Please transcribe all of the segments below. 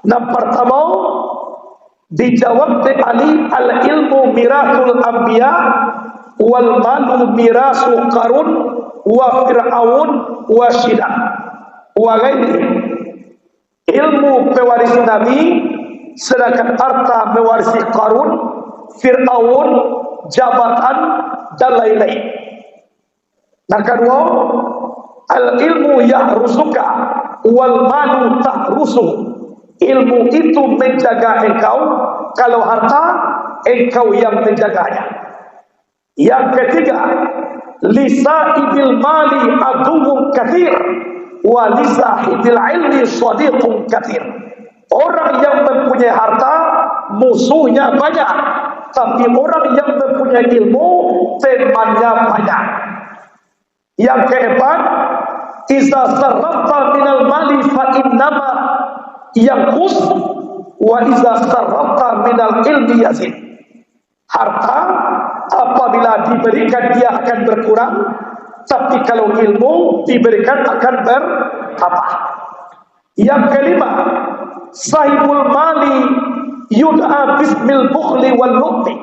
Yang pertama dijawab oleh Ali, al ilmu mirasul anbiya wal malu mirasu Qarun wa Fir'aun wa Syidaq wa ghairi. Ilmu pewaris Nabi, sedangkan harta mewarisi Qarun, Fir'aun, jabatan dan lain-lain. Yang kedua, al ilmu yahrusuka wal malu tahrusuh. Ilmu itu menjaga engkau, kalau harta engkau yang menjaganya. Yang ketiga, lisaibil mali aduwwun katsir wa lisahibil ilmi shadiqun katsir. Orang yang mempunyai harta musuhnya banyak, tapi orang yang mempunyai ilmu temannya banyak. Yang keempat, iza sarrafta minal mali fa innama yanqus wa iza sarrafta minal ilmi yazid. Harta apabila diberikan dia akan berkurang, tapi kalau ilmu diberikan akan bertambah. Yang kelima, sahibul mali yud'a bismil bukhli wal lu'ti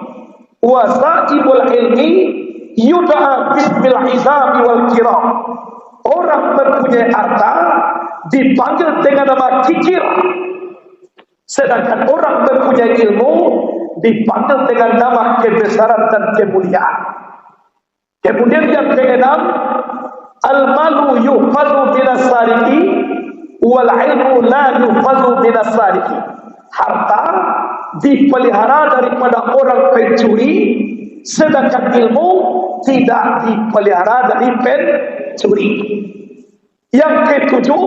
wa sahibul ilmi yud'a bismil izami wal kiram. Orang mempunyai harta dipanggil dengan nama kikir, sedangkan orang mempunyai ilmu dipanggil dengan nama kebesaran dan kemuliaan. Kemudian yang keenam, al-malu yuhfazu binas sariki wal ilmu la yuhfazu binas sariki. Harta dipelihara daripada orang pencuri, sedangkan ilmu tidak dipelihara dari pencuri. Yang ketujuh,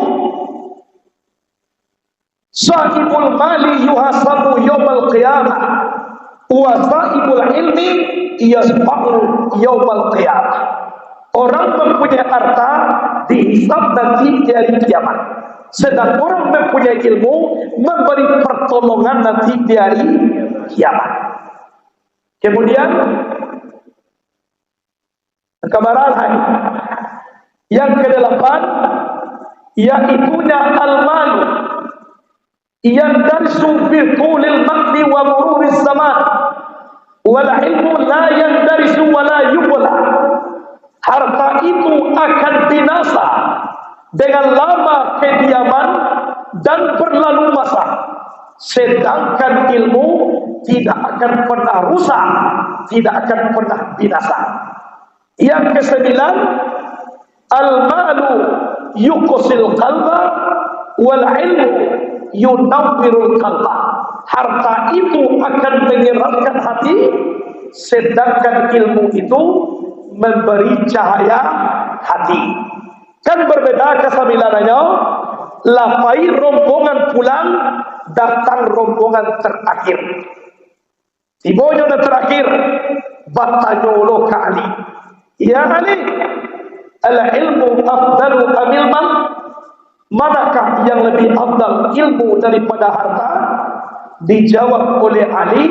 sahibul mali yuhasabu yawmal qiyamah wa sahibul ilmi yasba'u yawmal qiyamah. Orang mempunyai harta dihisab nanti di hari kiamat, sedang orang mempunyai ilmu memberi pertolongan nanti di hari kiamat. Kemudian kemarahan yang kedelapan, yaitunya al-malu yang darsu fi tulil maqdi wa mururis zaman wal ilmu la yandarisu wa la yubla. Harta itu akan binasa dengan lama kediaman dan berlalu masa, sedangkan ilmu tidak akan pernah rusak, tidak akan pernah binasa. Yang kesembilan, al-malu yuqsil qalba wal ilmu yunawwirul qalba. Harta itu akan mengeraskan hati, sedangkan ilmu itu memberi cahaya hati. Kan berbeda kesembilanannya. Lapai rombongan pulang, datang rombongan terakhir. Tibonya terakhir, batanyolo ke Ali. Ya Ali, al-ilmu afdalu amil mal? Manakah yang lebih afdal, ilmu daripada harta? Dijawab oleh Ali,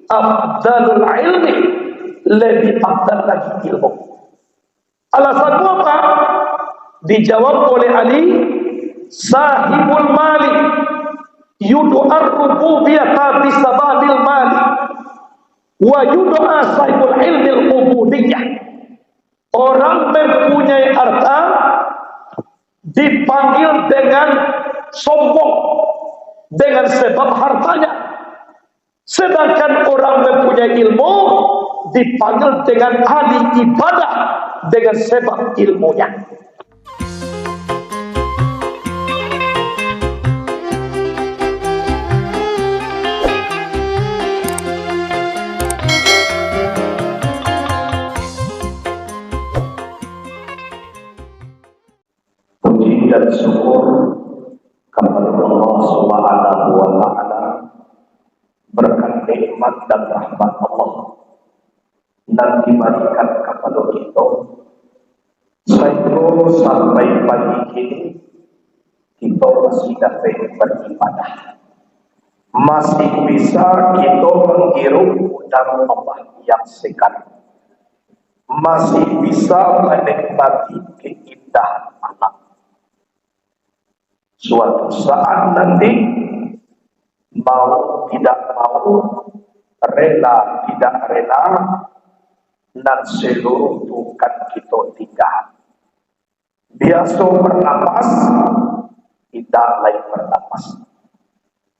afdalul ilmi, lebih afdal lagi ilmu. Alasan apa? Dijawab oleh Ali, sahibul mali yud'ar rububiyyata bisababil mali wa yud'a sahibul ilmil ubudiyyah. Orang mempunyai harta dipanggil dengan sombong dengan sebab hartanya, sedangkan orang mempunyai ilmu dipanggil dengan ahli ibadah dengan sebab ilmunya. Dan syukur kepada Allah Subhanahu wa taala, berkat nikmat dan rahmat Allah yang diberikan kepada kita, sampai pagi ini kita masih dapat beribadah, masih bisa kita menghirup udara Allah yang segar, masih bisa menikmati keindahan alam. Suatu saat nanti mau tidak mau, rela tidak rela, dan seluruh tukan kita tinggal. Biasa bernapas, tidak lain bernapas.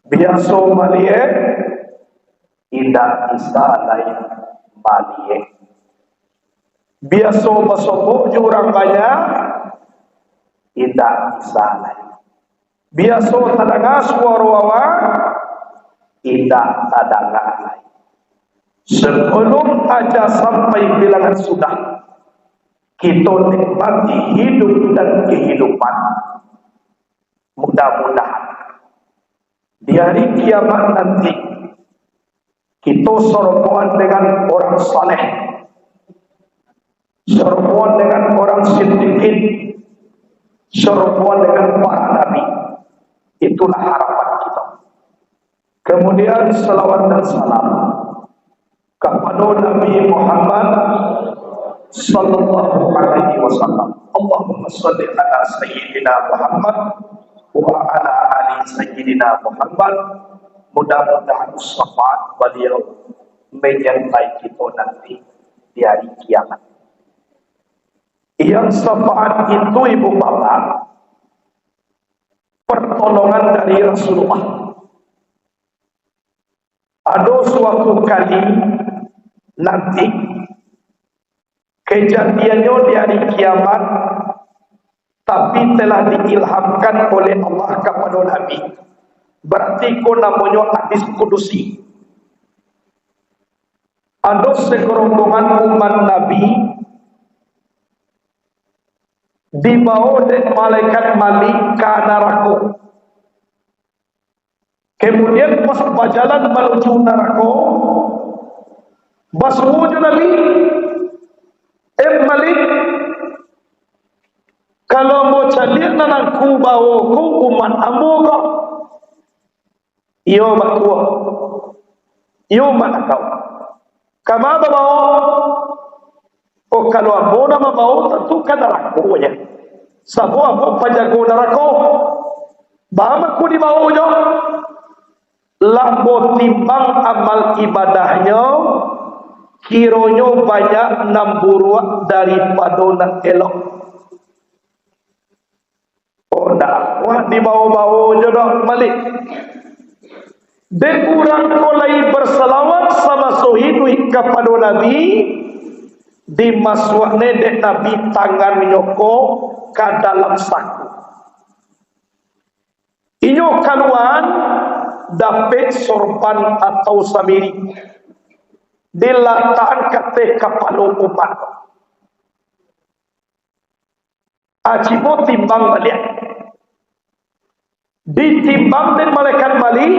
Biasa maliek, tidak bisa lain maliek. Biasa bersobok jurang banyak, tidak bisa lain. Biasa tadanga suara awak, tidak tadanga lain. Sebelum aja sampai bilangan sudah, kita nikmati hidup dan kehidupan. Mudah-mudahan di hari kiamat nanti kita serumuan dengan orang saleh, serumuan dengan orang siddiqin, serumuan dengan para nabi. Itulah harapan kita. Kemudian salawat dan salam kepada Nabi Muhammad sallallahu alaihi wasallam. Allahumma shalli ala sayyidina Muhammad wa ala ali sayyidina Muhammad. Mudah-mudahan syafaat beliau menyertai kita nanti di hari kiamat. Yang syafaat itu ibu bapak, pertolongan dari Rasulullah. Ada suatu kali nanti kejadiannya di hari kiamat, tapi telah diilhamkan oleh Allah kepada Nabi. Berarti itu namanya hadis kudusi. Ada segerombolan umat Nabi dibawa oleh malaikat Malik ke neraka. Kemudian pas berjalan menuju neraka, basmuju Nabi, Malik, kalau mau cari nanangku bawa ku umat ambo kau, iyo bakwa, iyo manakau, kama bawa, oh kalau ambo nama bawa tentu kan neraka ya, sabu ambo penjago neraka, bahama ku di bawa jo. Lambo timbang amal ibadahnya kironyo banyak namburuak daripada nak elok. Oh dah, wah di bawah-bawah jodoh Malik. Dan kurang kolai berselawat sama sohidu kepada Nabi, dimasukne dek Nabi tangan nyoko ke dalam saku. Inyo kaluan dapat sorban atau samiri diletakkan kate kepala umat. Ajibo timbang balik, ditimbang dan malaikat Malik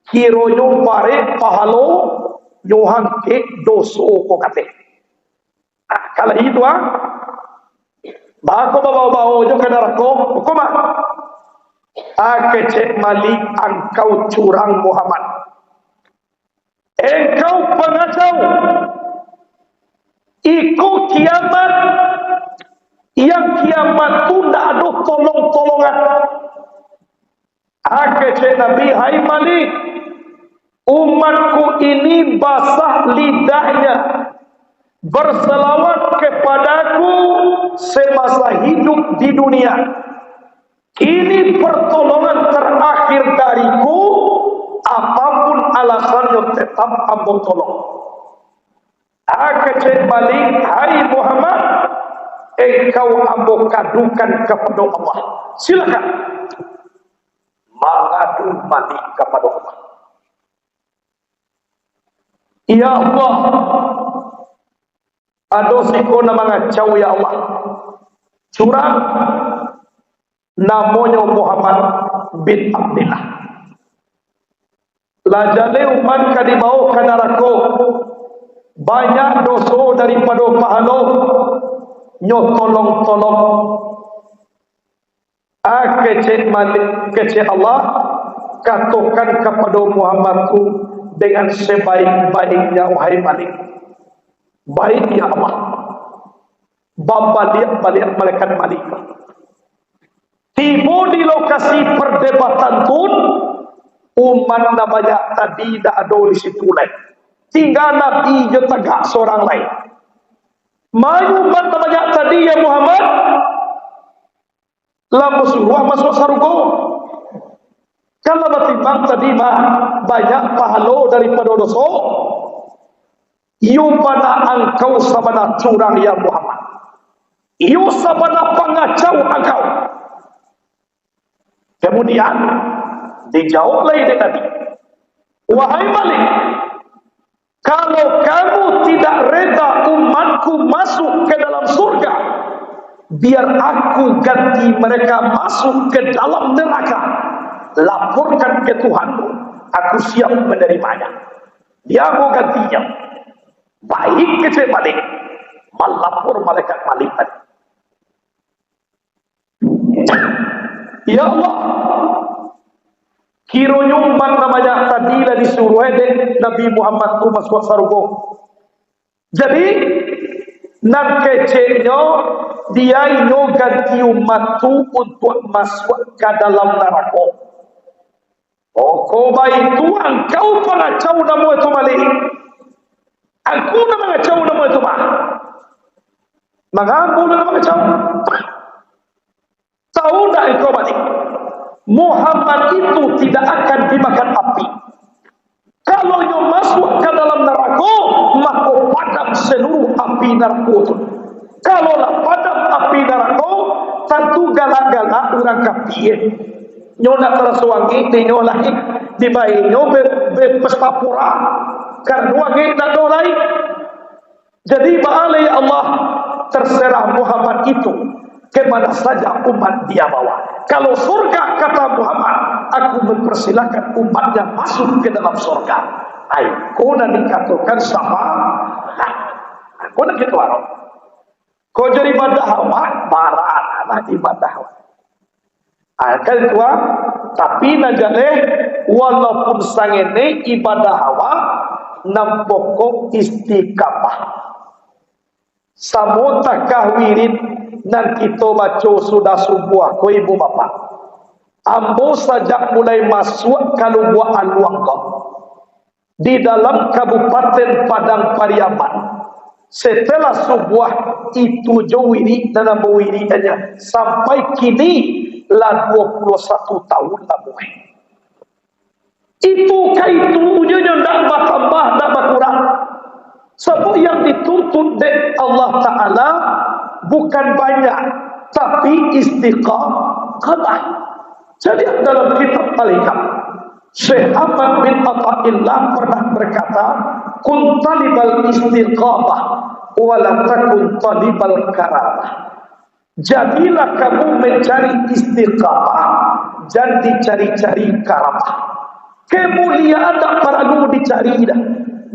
kironyo pare pahalo yohan ke doso ko kate. Kalau itu bako bawa-bawa jo kenarako koma. Cek Malik, engkau curang Muhammad, engkau pengacau, ikut kiamat, yang kiamat itu tidak ada tolong-tolongan. Cek Nabi, hai Malik, umatku ini basah lidahnya berselawat kepadaku semasa hidup di dunia. Ini pertolongan terakhir dariku, apapun alasannya tetap ambo tolong. Cek Malik, hai Muhammad, engkau ambo kadukan kepada Allah. Silakan mengadu Malik kepada Allah. Ya Allah, ada sikona mengacau ya Allah, curang. Namanya Muhammad bin Abdullah. Lajale umat ka dibawa ke neraka. Banyak dosa daripada pahala. Nyo tolong-tolong. Kece Allah katakan kepada Muhammad tu dengan sebaik-baiknya wahai Malik. Baik ya Allah. Balik malaikat Malik. Tiba di lokasi perdebatan pun umat namanya tadi dah ada di situ lain. Tinggal Nabi je tegak seorang lain. Mayu umat namanya tadi ya Muhammad, lalu suruh masuk surga. Kalau batimbang tadi mah banyak pahala daripada dosa. Iyo pada engkau sabana curang ya Muhammad. Iyo sabana pengacau engkau. Kemudian dijawab lagi dia tadi, wahai Malik, kalau kamu tidak reda umatku masuk ke dalam surga, biar aku ganti mereka masuk ke dalam neraka. Laporkan ke Tuhanmu, aku siap menerimanya. Dia mau gantinya. Baik kecil Malik, melapor malaikat Malik tadi. Ya Allah, kiranya umat namanya tadi lah disuruh Nabi Muhammad tu masuk surga. Jadi nak kecilnya dia ini ganti umat tu untuk masuk ke dalam neraka. Oh, koba itu engkau pengacau nama itu Malik. Aku nak mengacau nama itu mah. Mengapa nak mengacau? Tahu tak engkau Malik? Muhammad itu tidak akan dimakan api. Kalau dia masuk ke dalam neraka, maka padam seluruh api neraka itu. Kalau padam api neraka, tentu galak-galak orang kafir. Nyonak tersuangi, dinyolah di bayi nyobe pesta pura. Karena wangi tak dolai. Jadi baalai Allah terserah Muhammad itu kemana saja umat dia bawa. Kalau surga kata Muhammad, aku mempersilahkan umatnya masuk ke dalam surga. Aku nak dikatakan sama. Aku nak gitu arok. Kau jadi ibadah hawa, marah anak ibadah hawa. Akal tua, tapi najale walaupun sangene ibadah hawa nampokok istiqamah. Samo takah wirid nan kita baca sudah subuh ko ibu bapa. Ambo sajak mulai masuk kalau buat aluang kau di dalam Kabupaten Padang Pariaman. Setelah subuh itu jauh ini dan wiridannya sampai kini lah 21 tahun lah. Itu kaitunya tak bertambah, tak berkurang. Sebab yang dituntut oleh Allah Ta'ala bukan banyak, tapi istiqamah. Jadi dalam kitab Al-Hikam, Syekh Ahmad bin Athaillah pernah berkata, kun talibal istiqamah wala takun talibal karamah. Jadilah kamu mencari istiqamah, jangan dicari-cari karamah. Kemuliaan tak perlu dicari dah.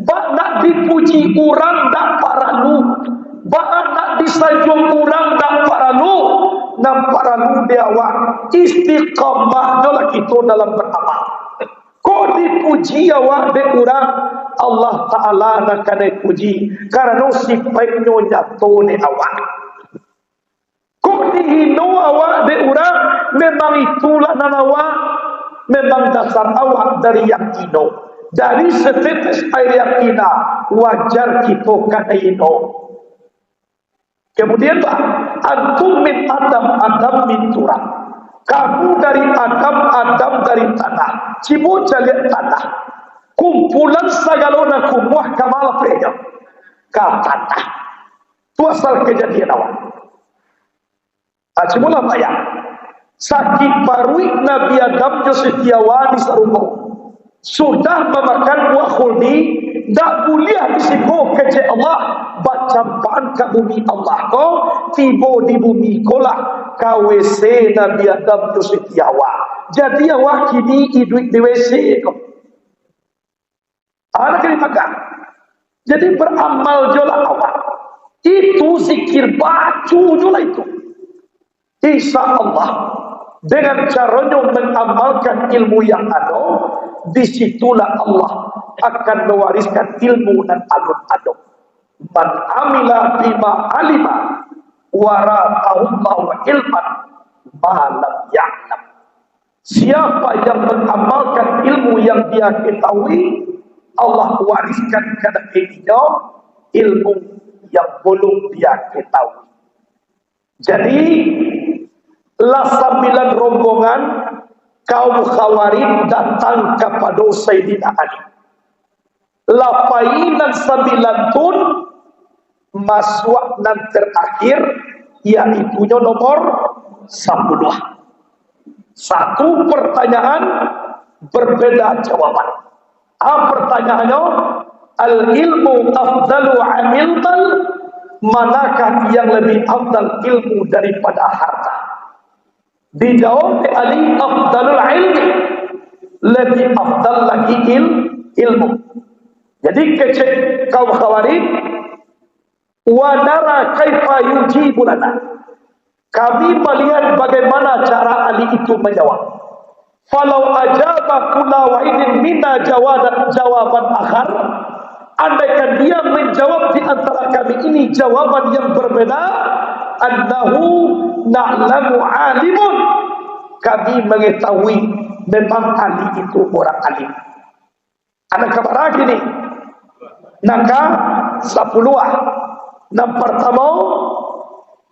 Bak nak dipuji orang tak perlu. Bak nak disanjung orang tak perlu. Nak perlu dia awak istiqamah jolah kita dalam beramal. Kau dipuji awak de orang, Allah Taala nak kena puji karena sifatnya nyata ni awak. Kau dihina awak de orang, memang itulah nanawa. Memang dasar awak dari yakino. Dari setetes air yakina, wajar kita kena ino. Kemudian Pak, antum min Adam, Adam min turab. Kamu dari Adam, Adam dari tanah. Cibu jaliat tanah. Kumpulan sagalona kumuah kamal prejam. Ka tanah. Itu asal kejadian awak. Cibulah bayang. Sakit parui Nabi Adam Setiawan di sarungo sudah memakan buah khuldi, tak boleh disiko kece Allah bacampaan ke bumi Allah ko tiba di bumi kolah KWC Nabi Adam Setiawan. Jadi awak kini hidup di WC ko anak ini makan. Jadi beramal jolah awak itu zikir bacu jolah itu insya Allah. Dengan caranya mengamalkan ilmu yang ada, disitulah Allah akan mewariskan ilmu dan alun-alun. Man amila bima alima waratahullahu ilman ma lam ya'lam. Siapa yang mengamalkan ilmu ilmu yang dia ketahui, Allah wariskan kepada dia ilmu yang belum dia ketahui. Jadi lah 9 rombongan kaum Khawarij datang kepada Sayyidina Ali. Lapainan 9 pun masuk nan terakhir, yaitu nomor 10. Satu pertanyaan berbeda jawaban. Pertanyaannya, al-ilmu afdalu amiltan, manakah yang lebih afdal ilmu daripada harta? Dijawab Ali, afdalul ilmi, lebih afdal lagi ilmu. Jadi kecek kaum Khawarij, wa nara kaifa yujibu lana, kami melihat bagaimana cara Ali itu menjawab. Falau ajaba kula wahidin minna jawaban akhar, andaikan dia menjawab di antara kami ini jawaban yang berbeda, annahu na'lamu alimun, kami mengetahui memang Ali itu orang alim. Anak kabar gini, naka 10. Yang pertama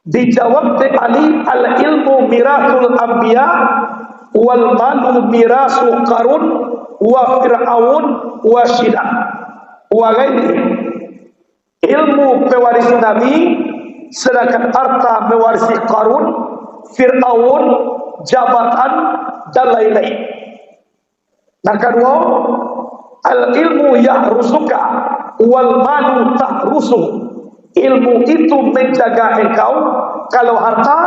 dijawab oleh Ali, al ilmu mirasul anbiya wal malu mirasu Qarun wa Fir'aun wa Syida wa ghairi. Ilmu pewaris Nabi, sedangkan harta mewarisi Qarun, Fir'aun, jabatan dan lain-lain. Yang kedua, al ilmu yahrusuka wal malu tahrusuh, ilmu itu menjaga engkau, kalau harta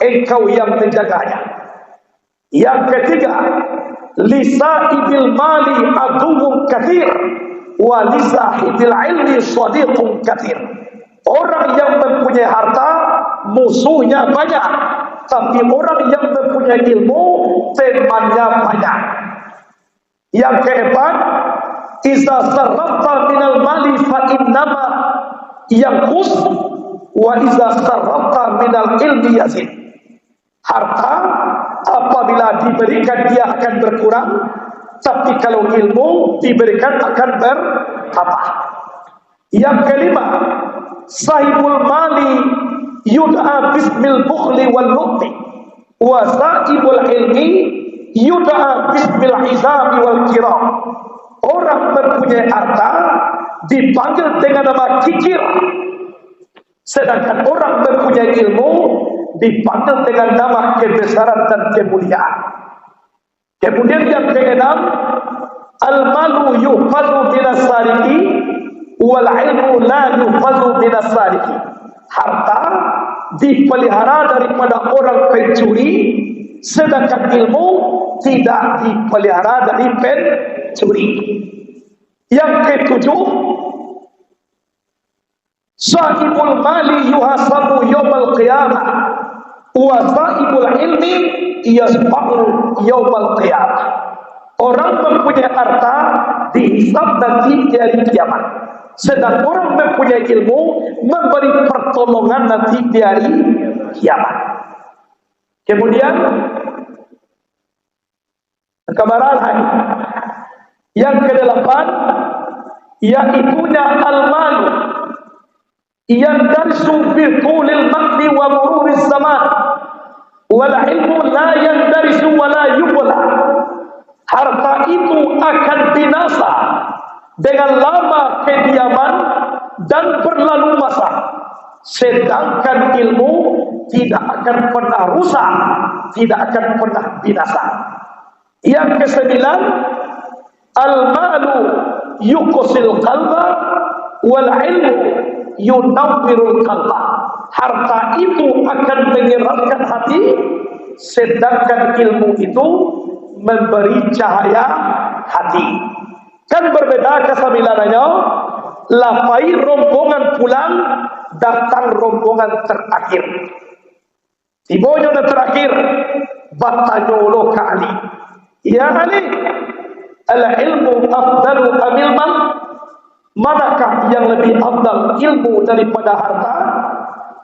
engkau yang menjaganya. Yang ketiga, lisaibil mali aduwwun katsir wa lisahibil ilmi shadiqun katsir. Orang yang mempunyai harta musuhnya banyak, tapi orang yang mempunyai ilmu temannya banyak. Yang keempat, iza sarrafta minal mali fa innama yanqus wa iza sarrafta minal ilmi yazid. Harta apabila diberikan dia akan berkurang, tapi kalau ilmu diberikan akan bertambah. Yang kelima, sahibul mali yud'a bismil bukhli wal lu'ti, wa sahibul ilmi yud'a bismil izami wal kiram. Orang mempunyai harta dipanggil dengan nama kikir, sedangkan orang mempunyai ilmu dipanggil dengan nama kebesaran dan kemuliaan. Kemudian yang keenam, al-malu yuhfazu minas sariki wal ilmu la yuhfazu minas sariki. Harta dipelihara daripada orang pencuri, sedangkan ilmu tidak dipelihara dari pencuri. Yang ketujuh, sahibul mali yuhasabu yawmal qiyamah wa sahibul ilmi yasba'u yawmal qiyamah. Orang mempunyai harta dihisab nanti di hari kiamat, sedang orang mempunyai ilmu memberi pertolongan nanti di hari kiamat. Kemudian kemarahan hari yang kedelapan, yaitunya al-malu yang darsu fi tulil maqdi wa mururis zaman wal ilmu la yandarisu wa la yubla. Harta itu akan binasa dengan lama kediaman dan berlalu masa, sedangkan ilmu tidak akan pernah rusak, tidak akan pernah binasa. Yang kesembilan, al-malu yuqsil qalba wal ilmu yunawwirul qalba. Harta itu akan mengeraskan hati, sedangkan ilmu itu memberi cahaya hati. Kan berbeda kesembilanannya. Lapai rombongan pulang, datang rombongan terakhir. Tibonya terakhir, batanyolo ke Ali. Ya Ali, al-ilmu afdalu amil mal, manakah yang lebih afdal, ilmu daripada harta?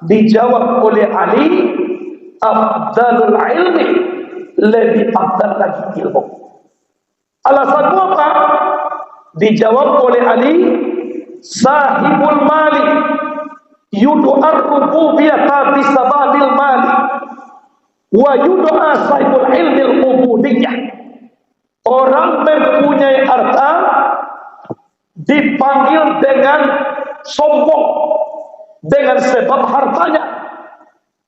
Dijawab oleh Ali, afdalul ilmi, lebih afdal lagi ilmu. Alasan Dijawab oleh Ali, sahibul mali yud'ar rububiyyata bisababil mali wa yud'a sahibul ilmil ubudiyyah. Orang mempunyai harta dipanggil dengan sombong dengan sebab hartanya.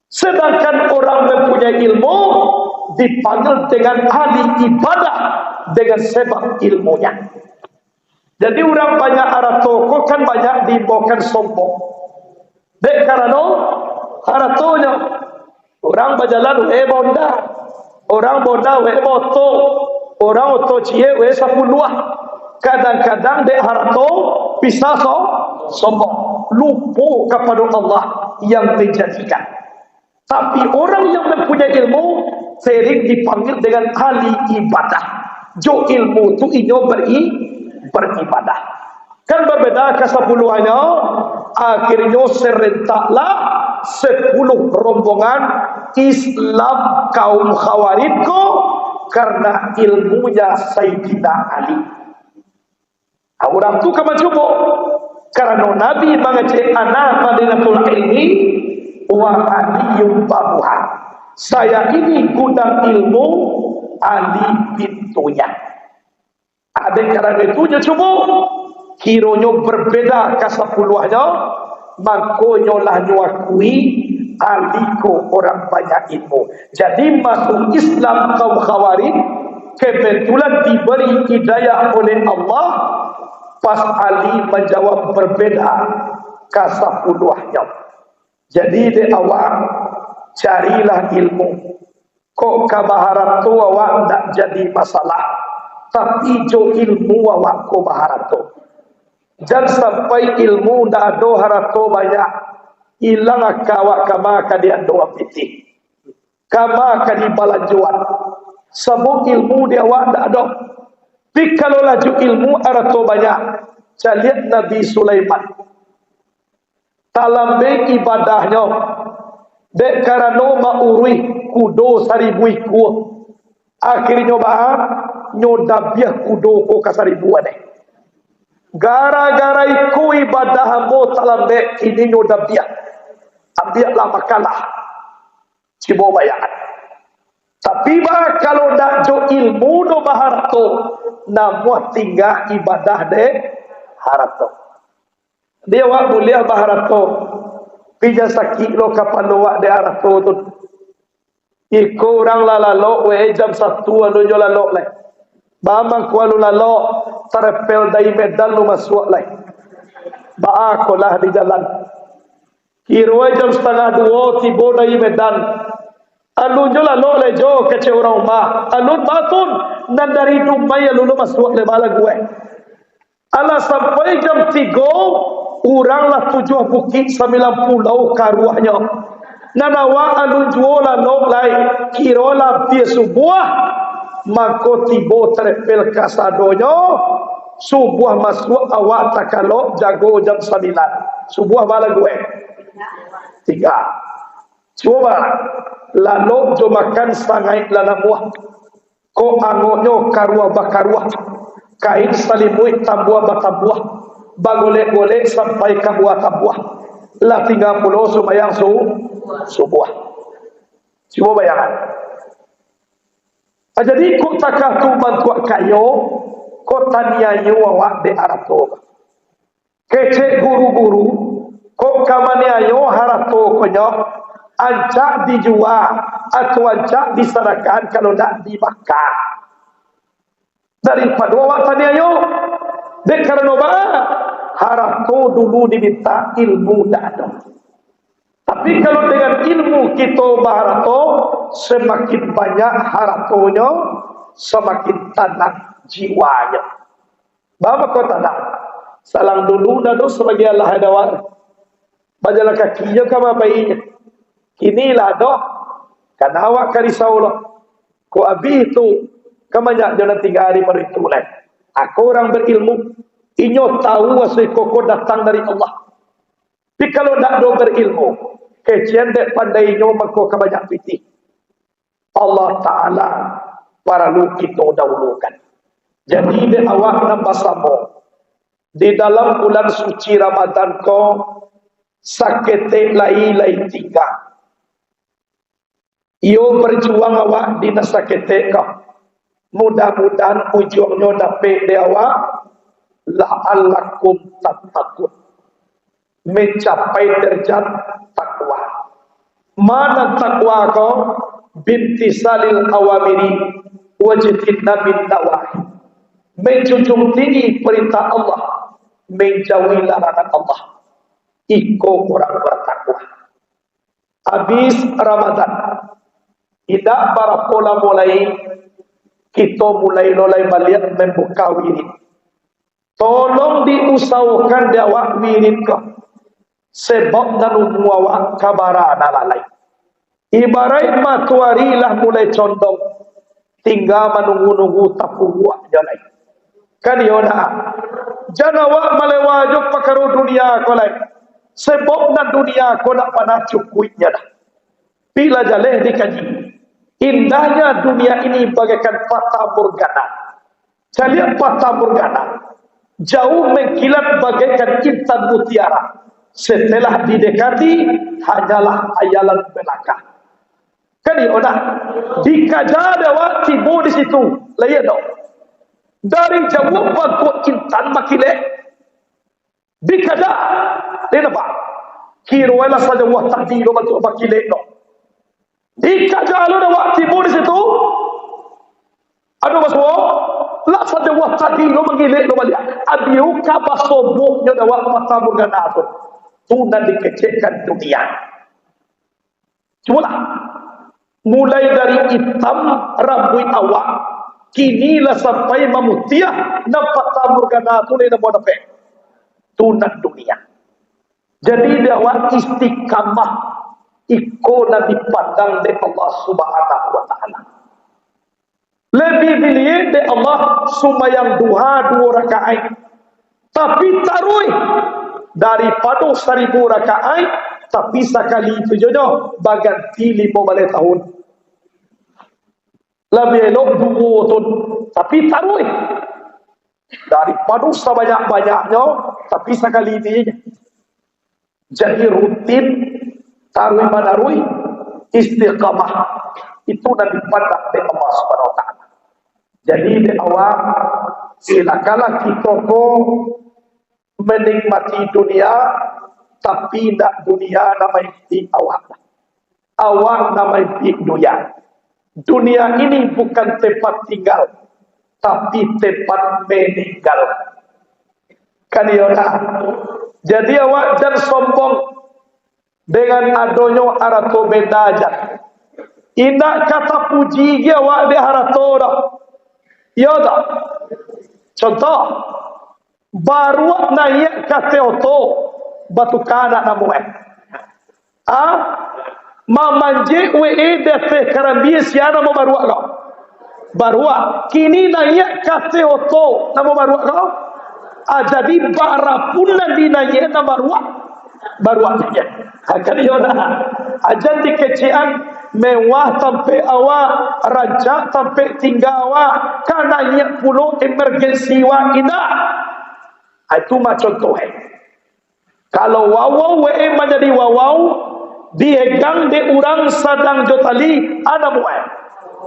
Sedangkan orang mempunyai ilmu dipanggil dengan ahli ibadah dengan sebab ilmunya. Jadi orang banyak harta kan banyak dibawakan sombong. Dek karena hartanya orang berjalan bonda, orang bonda moto, orang moto cie sepuluh. Kadang-kadang dek harta bisa sombong, lupa kepada Allah yang menjadikan. Tapi orang yang mempunyai ilmu sering dipanggil dengan ahli ibadah. Jo ilmu tu inyo beribadah. Kan berbeda ke 10-nya, akhirnya serentaklah 10 rombongan Islam kaum Khawarij karena ilmunya Sayyidina Ali. Orang tu kamu coba karena Nabi mengajak anak Madinatul Ilmi wa aliyum babuha. Saya ini gudang ilmu, Ali pintunya. Ada karena itunya coba kiranya berbeda ke 10-nya, makanya lah nyuakui Ali ko orang banyak ilmu. Jadi masuk Islam kaum Khawarij kebetulan diberi hidayah oleh Allah. Pas Ali menjawab berbeda ke 10-nya. Jadi di awal carilah ilmu. Kok kabaharat tu awak tak jadi masalah. Tapi jo ilmu awak ko baharat tu. Jangan sampai ilmu dah ada harato banyak. Hilang awak kama ka dia doa piti. Kama ka di balajuan. Sebab ilmu dia awak tak ada. Tapi kalau laju ilmu harato banyak. Saya lihat Nabi Sulaiman. Talambe ibadahnya dek karano maurui kudo saribu iku akhirnya bahar nyodabiah kudo ko kasaribu ane gara-gara iku ibadah hambo talambe ini nyodabiah ambiaklah makalah cibo bayangan. Tapi bah kalau dak jo ilmu do bahar to namuh tinggal ibadah de harap to dia wak mulia baharato pija sakit lo kapan lo wak de harato tu iko orang lalalo we jam 1 anu jo lalo le bamang ku anu lalo terpel dari Medan lu masuk le ba aku lah di jalan kiro jam 1:30 tibo dari Medan anu jo lalo le jo kece orang ma anu batun dan dari Dubai lu masuk le bala gue ala sampai jam 3 uranglah 7 bukit 9 pulau karuahnya. Nanawa anu juola nok lai kirola dia subuh mako tibo terpel kasadonyo subuh masuk awak takalo jago jam 9 subuh bala gue 3 coba lalu jo makan sangai lana buah ko angonyo karuah bakaruah kain salimui tabuah batabuah bagolek-golek sampai ke buah tabuah lah 30 sumayang subuh. Coba bayangkan. Jadi kok takah tu bantu kayo kok taniayo awak de arato. Kece guru-guru kok kamaniayo harato konyo ancak dijual atau ancak diserahkan kalau tak dibakar. Daripada awak taniayo dek karena harato dulu diminta ilmu tak ada. Tapi kalau dengan ilmu kita baharato semakin banyak haratonya semakin tanah jiwanya. Bapak kau tanah salang dulu dadu sebagai Allah hadawan bajalah kakinya kama bayinya kinilah doh kan awak karisau loh ko abi itu kamanyak jangan 3 hari meritulah aku orang berilmu inyo tahu wasai koko datang dari Allah. Tapi kalau tak do berilmu, kecian dek pandai inyo mako kebanyak piti. Allah Ta'ala para lu kita dahulukan. Jadi di awak nambah samo di dalam bulan suci Ramadan ko sakete lai tiga. Iyo berjuang awak di nasakete ko. Mudah-mudahan ujungnya dapat di awak la'allakum tattaqun. Mencapai derajat takwa. Mana takwa ko? Bintisalil awamiri wajtinabin nawahi. Menjunjung tinggi perintah Allah, menjauhi larangan Allah. Iko orang bertakwa. Habis Ramadan, tidak para pola mulai, kita mulai balik membuka wirid. Tolong diusahakan jawab wirid kau. Sebab dan muawak kabaran lalai. Ibarat matuari lah mulai condong, tinggal menunggu-nunggu tapu buat jalan. Kan yona jangan awak melewajuk pakaru dunia ko lain sebab na dunia ko nak panah cukupnya dah bila jaleh dikaji indahnya dunia ini bagaikan fata morgana. Kalian fata morgana jauh mengkilat bagaikan intan mutiara, setelah didekati hanyalah hayalan belaka. Kan yona dikaja dewa tibu di situ layan dong. Dari jauh waktu intan makile dikada dia nampak kiroela saja wah tadi lo waktu makile no dikada lo dah waktu tibu di situ aduh masuk lah saja wah tadi lo makile lo balik abiu kabasoboknya dah waktu mata morgana tu tuna dikecekkan dunia. Cumalah mulai dari hitam rambut awak kinilah sampai memutiah nampak tamurgana tu ni nama dapat tunat dunia. Jadi dakwah istiqamah ikona dipandang oleh Allah Subhanahu wa taala. Lebih dilihat oleh Allah sembahyang duha 2 rakaat. Tapi taruh daripada 1000 rakaat tapi sekali itu jodoh baganti 15 tahun. Lebih elok 2 tahun tapi taruh daripada sebanyak-banyaknya tapi sekali ini jadi rutin taruh menaruh istiqamah itu dan dipandang oleh Allah Subhanahu wa taala. Jadi di awal silakanlah kita menikmati dunia tapi tidak dunia namanya di awak. Awak namanya di dunia. Dunia ini bukan tempat tinggal, tapi tempat meninggal. Kan yona. Jadi awak jangan sombong dengan adonyo harato bedajat. Indah kata puji dia awak dia harato dah. Ya dah. Contoh, baru naik kata oto batu kana namu mamanje we dete karambia siana mo barua kau barua kini naik kate oto namo barua kau jadi barapun nanti naik na barua saja akan yona ajan dikecian mewah sampai awak raja sampai tinggawa karena ia pulau emergensi wa ina itu macam tu kalau wawau we menjadi wawau dihegang di orang sadang jotali ada muai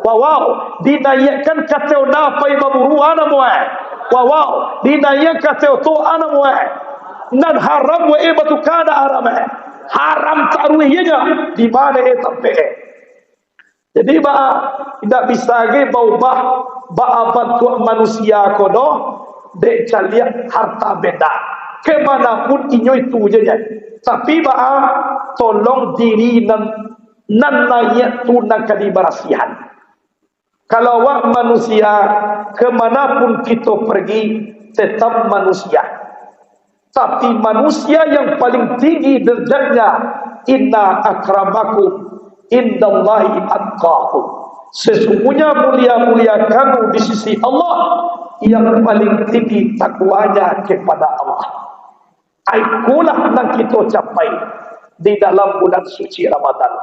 wawau dinaikkan kateo napai baburu ada muai wawau dinaikkan kateo to ada muai nan haram we batu kada haram haram taruhnya di mana tempe. Jadi tidak bisa lagi baubah bantu manusia kono dek calian harta beda kemanapun inyo itu je. Tapi tolong diri nan naya tu nak kalibarasihan. Kalau awak manusia kemanapun kita pergi tetap manusia. Tapi manusia yang paling tinggi derajatnya inna akramakum indallahi atqakum. Sesungguhnya mulia-mulia kamu di sisi Allah yang paling tinggi takwanya kepada Allah. Ikulah yang kita capai di dalam bulan suci Ramadan.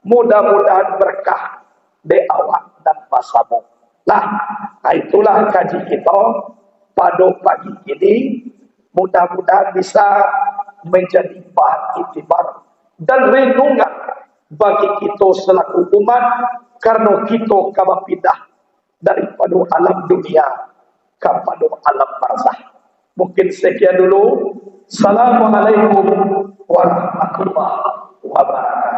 Mudah-mudahan berkah di awak dan masamu. Nah, itulah kaji kita pada pagi ini. Mudah-mudahan bisa menjadi bahan iktibar dan renungan bagi kita selaku umat, karena kita kamu pindah daripada alam dunia kepada alam barzah. Mungkin sekian dulu. Assalamualaikum warahmatullahi wabarakatuh.